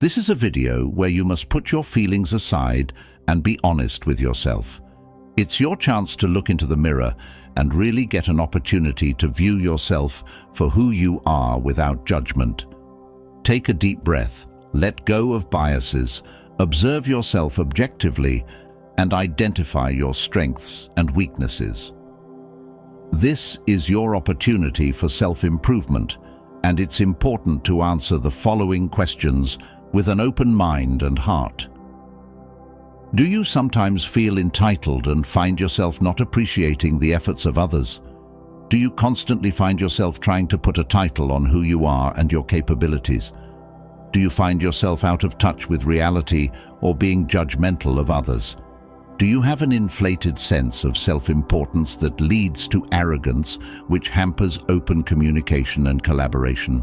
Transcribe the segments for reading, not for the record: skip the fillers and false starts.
This is a video where you must put your feelings aside and be honest with yourself. It's your chance to look into the mirror and really get an opportunity to view yourself for who you are without judgment. Take a deep breath, let go of biases, observe yourself objectively, and identify your strengths and weaknesses. This is your opportunity for self-improvement, and it's important to answer the following questions with an open mind and heart. Do you sometimes feel entitled and find yourself not appreciating the efforts of others? Do you constantly find yourself trying to put a title on who you are and your capabilities? Do you find yourself out of touch with reality or being judgmental of others? Do you have an inflated sense of self-importance that leads to arrogance, which hampers open communication and collaboration?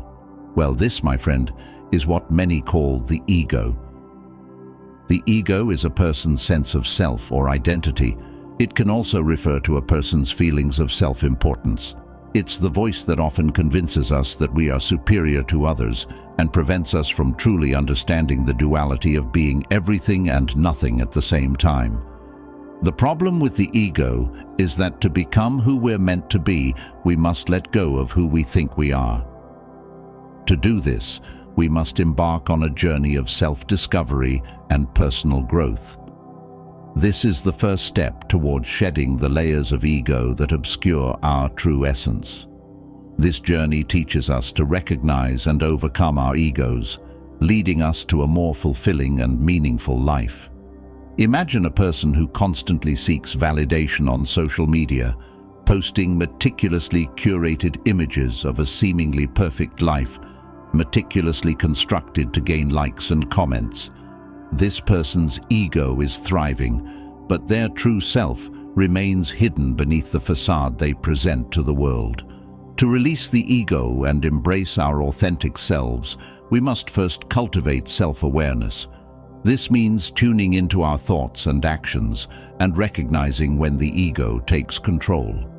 Well, this, my friend, is what many call the ego. The ego is a person's sense of self or identity. It can also refer to a person's feelings of self-importance. It's the voice that often convinces us that we are superior to others and prevents us from truly understanding the duality of being everything and nothing at the same time. The problem with the ego is that to become who we're meant to be, we must let go of who we think we are. To do this, we must embark on a journey of self-discovery and personal growth. This is the first step towards shedding the layers of ego that obscure our true essence. This journey teaches us to recognize and overcome our egos, leading us to a more fulfilling and meaningful life. Imagine a person who constantly seeks validation on social media, posting meticulously curated images of a seemingly perfect life, meticulously constructed to gain likes and comments. This person's ego is thriving, but their true self remains hidden beneath the facade they present to the world. To release the ego and embrace our authentic selves, we must first cultivate self-awareness. This means tuning into our thoughts and actions and recognizing when the ego takes control.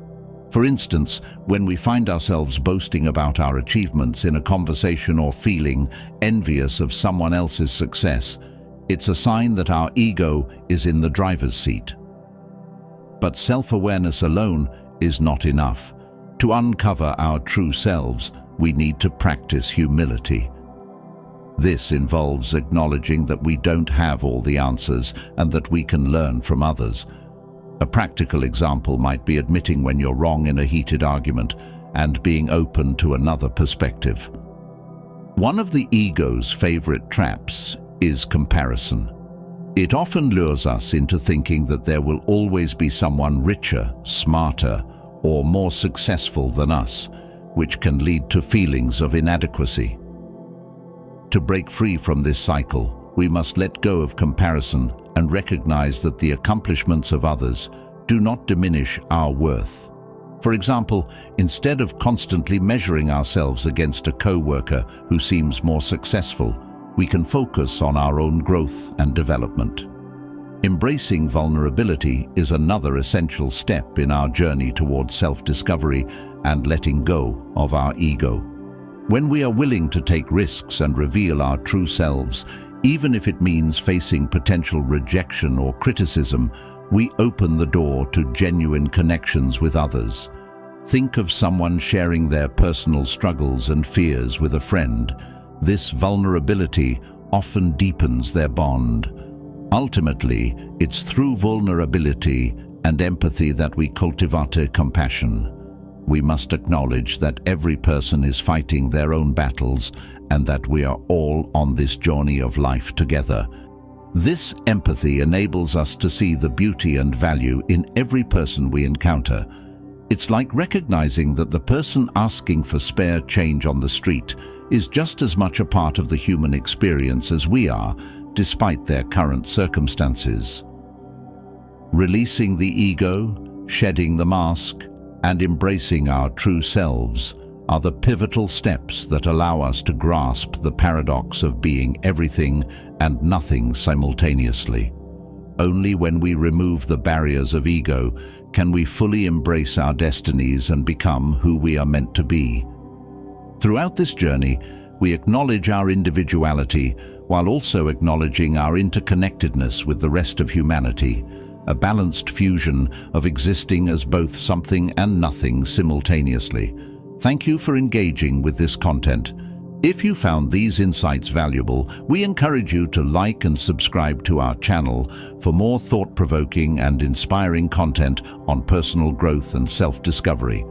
For instance, when we find ourselves boasting about our achievements in a conversation or feeling envious of someone else's success, it's a sign that our ego is in the driver's seat. But self-awareness alone is not enough. To uncover our true selves, we need to practice humility. This involves acknowledging that we don't have all the answers and that we can learn from others. A practical example might be admitting when you're wrong in a heated argument and being open to another perspective. One of the ego's favorite traps is comparison. It often lures us into thinking that there will always be someone richer, smarter, or more successful than us, which can lead to feelings of inadequacy. To break free from this cycle, we must let go of comparison and recognize that the accomplishments of others do not diminish our worth. For example, instead of constantly measuring ourselves against a co-worker who seems more successful, we can focus on our own growth and development. Embracing vulnerability is another essential step in our journey towards self-discovery and letting go of our ego. When we are willing to take risks and reveal our true selves, even if it means facing potential rejection or criticism, we open the door to genuine connections with others. Think of someone sharing their personal struggles and fears with a friend. This vulnerability often deepens their bond. Ultimately, it's through vulnerability and empathy that we cultivate compassion. We must acknowledge that every person is fighting their own battles and that we are all on this journey of life together. This empathy enables us to see the beauty and value in every person we encounter. It's like recognizing that the person asking for spare change on the street is just as much a part of the human experience as we are, despite their current circumstances. Releasing the ego, shedding the mask, and embracing our true selves are the pivotal steps that allow us to grasp the paradox of being everything and nothing simultaneously. Only when we remove the barriers of ego can we fully embrace our destinies and become who we are meant to be. Throughout this journey, we acknowledge our individuality while also acknowledging our interconnectedness with the rest of humanity, a balanced fusion of existing as both something and nothing simultaneously. Thank you for engaging with this content. If you found these insights valuable, we encourage you to like and subscribe to our channel for more thought-provoking and inspiring content on personal growth and self-discovery.